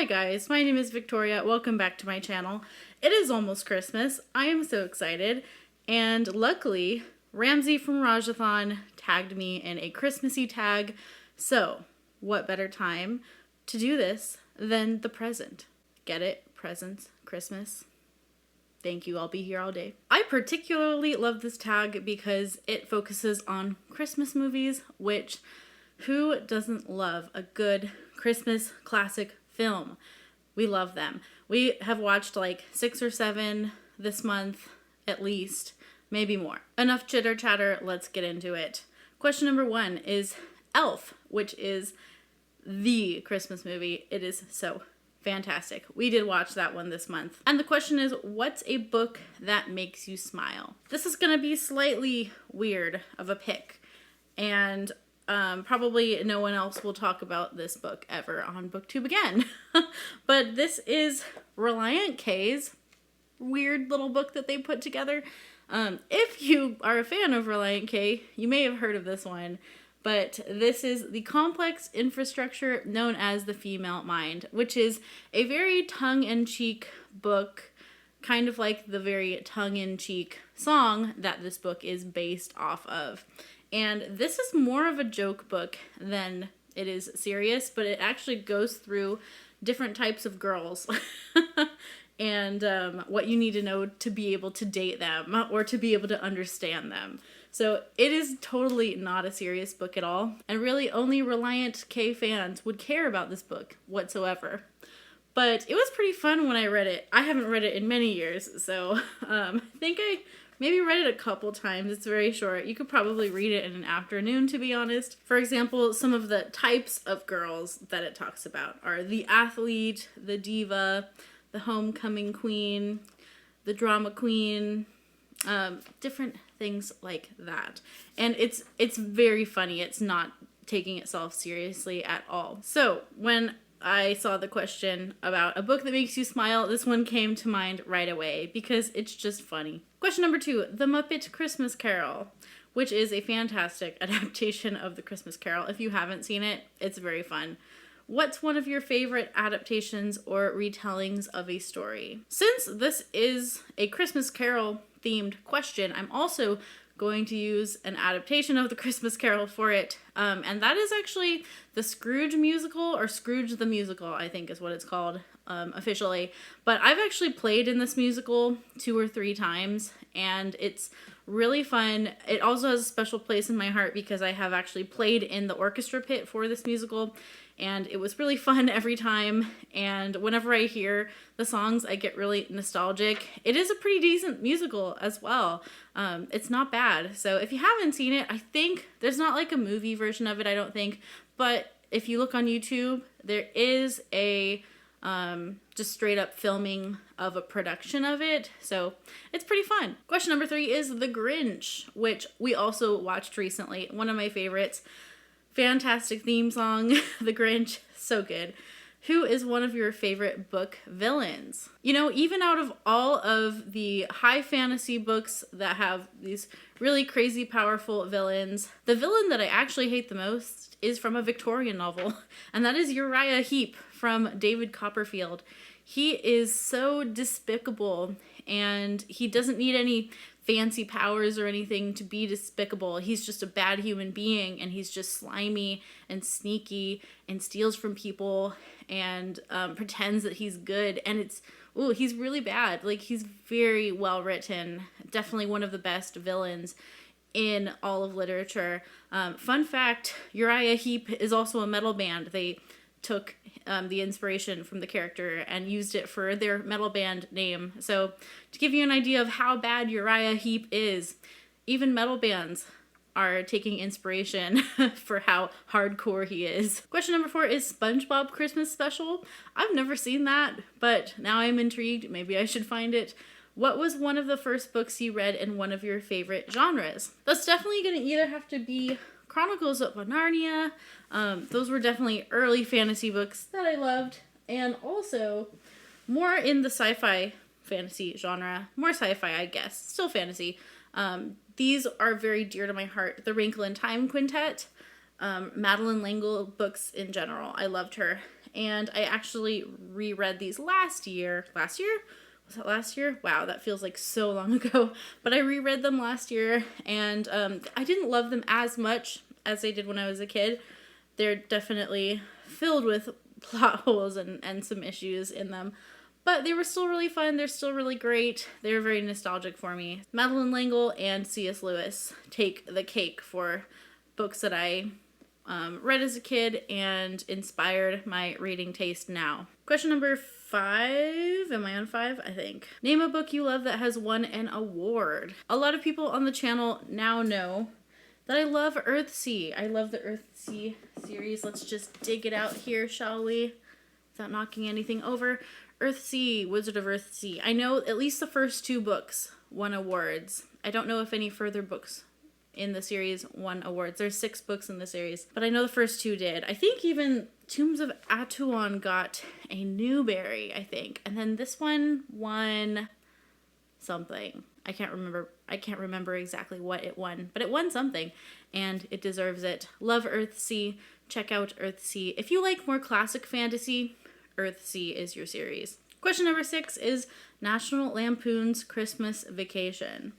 Hi guys, my name is Victoria. Welcome back to my channel. It is almost Christmas. I am so excited. And luckily, Ramsey from Rajathon tagged me in a Christmassy tag. So, what better time to do this than the present? Get it? Presents, Christmas. Thank you, I'll be here all day. I particularly love this tag because it focuses on Christmas movies, which who doesn't love a good Christmas classic film? We love them. We have watched like 6 or 7 this month, at least, maybe more. Enough chitter chatter, let's get into it. Question number 1 is Elf, which is the Christmas movie. It is so fantastic. We did watch that one this month. And the question is, what's a book that makes you smile? This is gonna be slightly weird of a pick, and probably no one else will talk about this book ever on BookTube again. But this is Relient K's weird little book that they put together. If you are a fan of Relient K, you may have heard of this one. But this is the complex infrastructure known as the female mind, which is a very tongue-in-cheek book, kind of like the very tongue-in-cheek song that this book is based off of. And this is more of a joke book than it is serious, but it actually goes through different types of girls and what you need to know to be able to date them or to be able to understand them. So it is totally not a serious book at all. And really only Relient K fans would care about this book whatsoever. But it was pretty fun when I read it. I haven't read it in many years, so I think I maybe read it a couple times. It's very short. You could probably read it in an afternoon, to be honest. For example, some of the types of girls that it talks about are the athlete, the diva, the homecoming queen, the drama queen, different things like that. And it's very funny. It's not taking itself seriously at all. So when I saw the question about a book that makes you smile, this one came to mind right away because it's just funny. Question number 2, The Muppet Christmas Carol, which is a fantastic adaptation of the Christmas Carol. If you haven't seen it, it's very fun. What's one of your favorite adaptations or retellings of a story? Since this is a Christmas Carol themed question, I'm also going to use an adaptation of the Christmas Carol for it, and that is actually the Scrooge Musical, or Scrooge the Musical, I think is what it's called officially. But I've actually played in this musical 2 or 3 times, and it's really fun. It also has a special place in my heart because I have actually played in the orchestra pit for this musical, and it was really fun every time. And whenever I hear the songs, I get really nostalgic. It is a pretty decent musical as well. It's not bad. So if you haven't seen it, I think there's not like a movie version of it, I don't think. But if you look on YouTube, there is a just straight up filming of a production of it. So it's pretty fun. Question number 3 is The Grinch, which we also watched recently. One of my favorites. Fantastic theme song, The Grinch, so good. Who is one of your favorite book villains? You know, even out of all of the high fantasy books that have these really crazy powerful villains, the villain that I actually hate the most is from a Victorian novel, and that is Uriah Heep from David Copperfield. He is so despicable, and he doesn't need any fancy powers or anything to be despicable. He's just a bad human being, and he's just slimy and sneaky and steals from people and pretends that he's good, and he's really bad. Like, he's very well written. Definitely one of the best villains in all of literature. Fun fact, Uriah Heep is also a metal band. They took the inspiration from the character and used it for their metal band name. So to give you an idea of how bad Uriah Heep is, even metal bands are taking inspiration for how hardcore he is. Question number 4 is Spongebob Christmas Special. I've never seen that, but now I'm intrigued. Maybe I should find it. What was one of the first books you read in one of your favorite genres? That's definitely going to either have to be Chronicles of Narnia. Those were definitely early fantasy books that I loved, and also more in the sci-fi fantasy genre. More sci-fi, I guess. Still fantasy. These are very dear to my heart. The Wrinkle and Time Quintet, Madeline L'Engle books in general. I loved her. and I actually reread these last year. Last year? Was that last year? Wow, that feels like so long ago. But I reread them last year, and I didn't love them as much as I did when I was a kid. They're definitely filled with plot holes and some issues in them. But they were still really fun. They're still really great. They're very nostalgic for me. Madeleine L'Engle and C.S. Lewis take the cake for books that I read as a kid and inspired my reading taste now. Question number 5. Am I on 5? I think. Name a book you love that has won an award. A lot of people on the channel now know that I love Earthsea. I love the Earthsea series. Let's just dig it out here, shall we? Without knocking anything over. Earthsea, Wizard of Earthsea. I know at least the first 2 books won awards. I don't know if any further books in the series won awards. There's 6 books in the series, but I know the first 2 did. I think even Tombs of Atuan got a Newbery, I think. And then this one won something. I can't remember exactly what it won, but it won something, and it deserves it. Love Earthsea. Check out Earthsea. If you like more classic fantasy, Earthsea is your series. Question number 6 is National Lampoon's Christmas Vacation.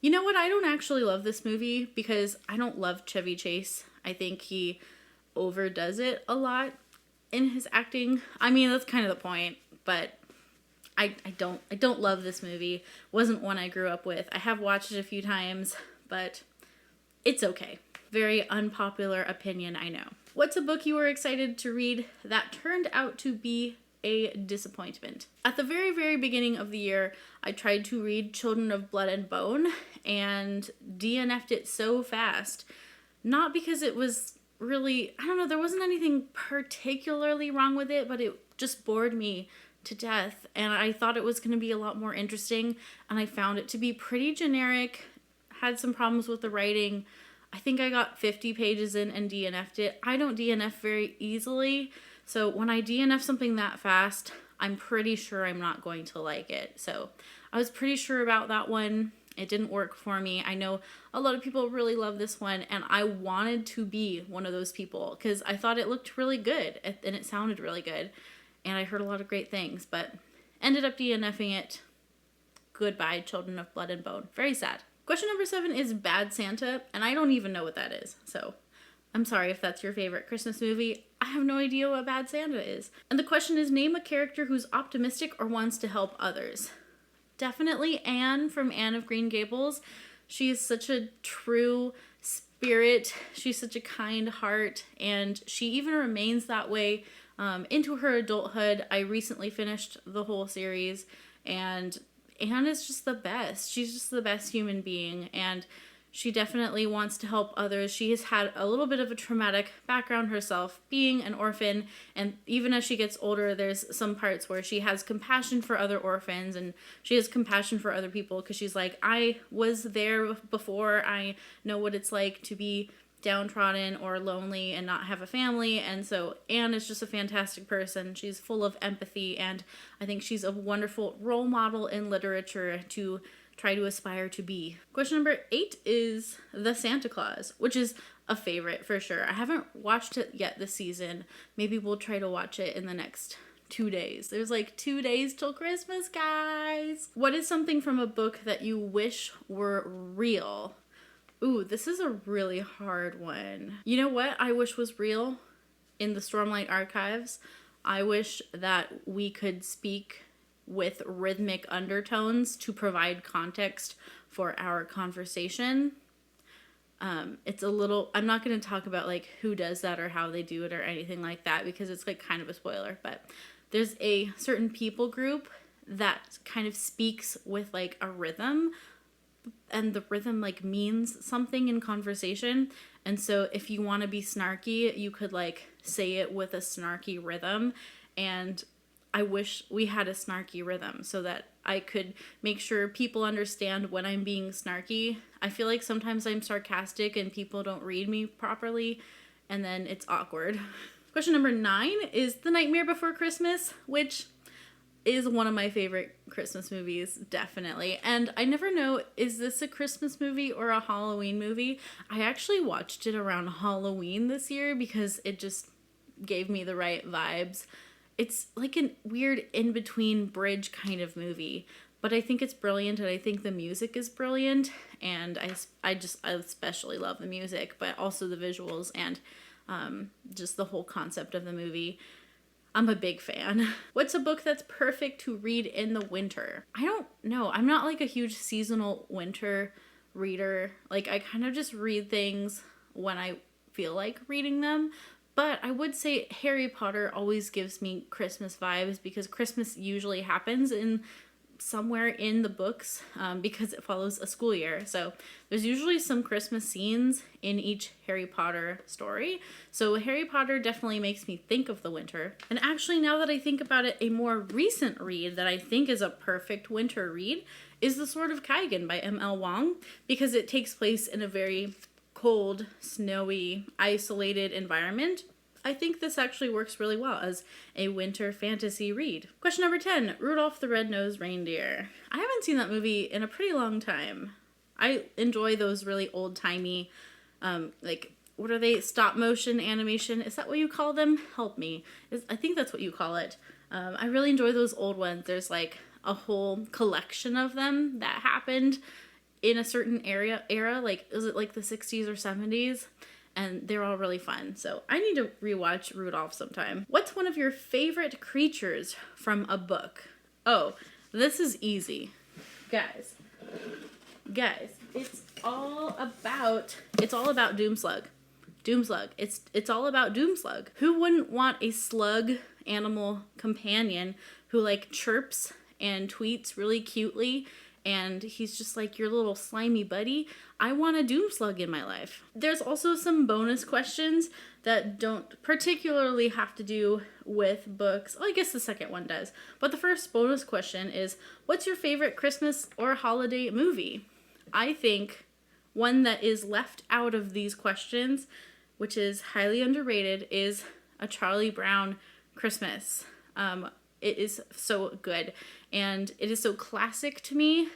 You know what? I don't actually love this movie because I don't love Chevy Chase. I think he overdoes it a lot in his acting. I mean, that's kind of the point, but I don't love this movie. Wasn't one I grew up with. I have watched it a few times, but it's okay. Very unpopular opinion, I know. What's a book you were excited to read that turned out to be a disappointment? At the very, very beginning of the year, I tried to read Children of Blood and Bone and DNF'd it so fast. Not because it was really, I don't know, there wasn't anything particularly wrong with it, but it just bored me to death, and I thought it was going to be a lot more interesting, and I found it to be pretty generic, had some problems with the writing. I think I got 50 pages in and DNF'd it. I don't DNF very easily, so when I DNF something that fast, I'm pretty sure I'm not going to like it. So I was pretty sure about that one. It didn't work for me. I know a lot of people really love this one, and I wanted to be one of those people because I thought it looked really good and it sounded really good, and I heard a lot of great things, but ended up DNFing it. Goodbye, Children of Blood and Bone. Very sad. Question number 7 is Bad Santa, and I don't even know what that is, so I'm sorry if that's your favorite Christmas movie. I have no idea what Bad Santa is. And the question is, name a character who's optimistic or wants to help others. Definitely Anne from Anne of Green Gables. She is such a true spirit. She's such a kind heart, and she even remains that way into her adulthood. I recently finished the whole series, and Anne is just the best. She's just the best human being, and she definitely wants to help others. She has had a little bit of a traumatic background herself, being an orphan, and even as she gets older, there's some parts where she has compassion for other orphans, and she has compassion for other people because she's like, I was there before. I know what it's like to be downtrodden or lonely and not have a family. And so Anne is just a fantastic person. She's full of empathy, and I think she's a wonderful role model in literature to try to aspire to be. Question number 8 is The Santa Claus, which is a favorite for sure. I haven't watched it yet this season. Maybe we'll try to watch it in the next 2 days. There's like 2 days till Christmas, guys. What is something from a book that you wish were real? Ooh, this is a really hard one. You know what I wish was real? In the Stormlight Archives, I wish that we could speak with rhythmic undertones to provide context for our conversation. It's a little, I'm not going to talk about like who does that or how they do it or anything like that because it's like kind of a spoiler, but there's a certain people group that kind of speaks with like a rhythm, and the rhythm like means something in conversation. And so if you want to be snarky, you could like say it with a snarky rhythm, and I wish we had a snarky rhythm so that I could make sure people understand when I'm being snarky. I feel like sometimes I'm sarcastic and people don't read me properly, and then it's awkward. Question number 9 is The Nightmare Before Christmas, which is one of my favorite Christmas movies, definitely. And I never know, is this a Christmas movie or a Halloween movie? I actually watched it around Halloween this year because it just gave me the right vibes. It's like a weird in-between bridge kind of movie, but I think it's brilliant, and I think the music is brilliant, and I especially love the music, but also the visuals and just the whole concept of the movie. I'm a big fan. What's a book that's perfect to read in the winter? I don't know. I'm not like a huge seasonal winter reader. Like, I kind of just read things when I feel like reading them. But I would say Harry Potter always gives me Christmas vibes, because Christmas usually happens in somewhere in the books, because it follows a school year. So there's usually some Christmas scenes in each Harry Potter story. So Harry Potter definitely makes me think of the winter. And actually, now that I think about it, a more recent read that I think is a perfect winter read is The Sword of Kaigan by M.L. Wong, because it takes place in a very cold, snowy, isolated environment. I think this actually works really well as a winter fantasy read. Question number 10, Rudolph the Red-Nosed Reindeer. I haven't seen that movie in a pretty long time. I enjoy those really old-timey, like, what are they, stop-motion animation? Is that what you call them? Help me. I think that's what you call it. I really enjoy those old ones. There's, like, a whole collection of them that happened in a certain era, like, is it like the 60s or 70s? And they're all really fun. So I need to rewatch Rudolph sometime. What's one of your favorite creatures from a book? Oh, this is easy. Guys, it's all about Doomslug. Doomslug. It's all about Doomslug. Who wouldn't want a slug animal companion who like chirps and tweets really cutely, and he's just like your little slimy buddy? I want a Doomslug in my life. There's also some bonus questions that don't particularly have to do with books. Well, I guess the second one does. But the first bonus question is, what's your favorite Christmas or holiday movie? I think one that is left out of these questions, which is highly underrated, is A Charlie Brown Christmas. It is so good, and it is so classic to me.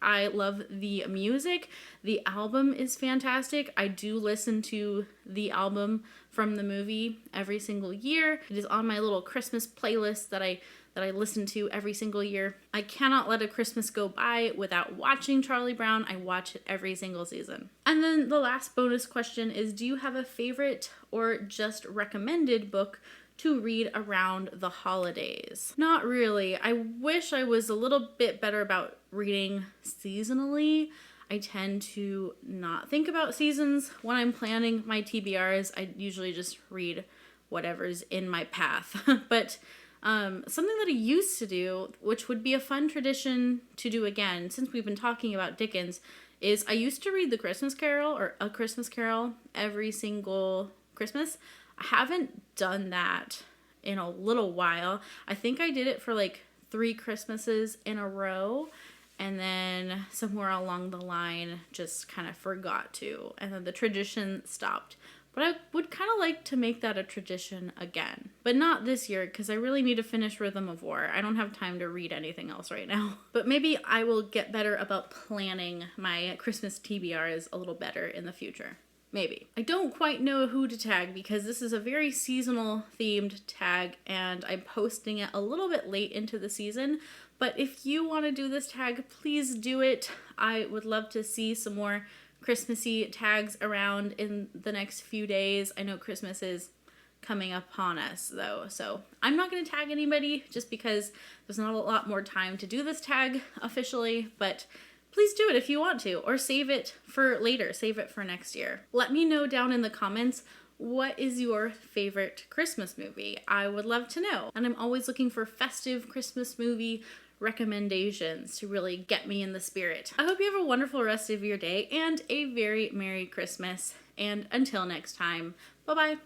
I love the music. The album is fantastic. I do listen to the album from the movie every single year. It is on my little Christmas playlist that I listen to every single year. I cannot let a Christmas go by without watching Charlie Brown. I watch it every single season. And then the last bonus question is, do you have a favorite or just recommended book to read around the holidays? Not really. I wish I was a little bit better about reading seasonally. I tend to not think about seasons when I'm planning my TBRs. I usually just read whatever's in my path. But something that I used to do, which would be a fun tradition to do again, since we've been talking about Dickens, is I used to read the Christmas Carol or A Christmas Carol every single Christmas. I haven't done that in a little while. I think I did it for like 3 Christmases in a row, and then somewhere along the line just kind of forgot to, and then the tradition stopped. But I would kind of like to make that a tradition again. But not this year, because I really need to finish Rhythm of War. I don't have time to read anything else right now. But maybe I will get better about planning my Christmas TBRs a little better in the future. Maybe. I don't quite know who to tag, because this is a very seasonal themed tag, and I'm posting it a little bit late into the season. But if you want to do this tag, please do it. I would love to see some more Christmassy tags around in the next few days. I know Christmas is coming upon us though, so I'm not going to tag anybody just because there's not a lot more time to do this tag officially, but please do it if you want to, or save it for later, save it for next year. Let me know down in the comments, what is your favorite Christmas movie? I would love to know. And I'm always looking for festive Christmas movie recommendations to really get me in the spirit. I hope you have a wonderful rest of your day and a very Merry Christmas. And until next time, bye-bye.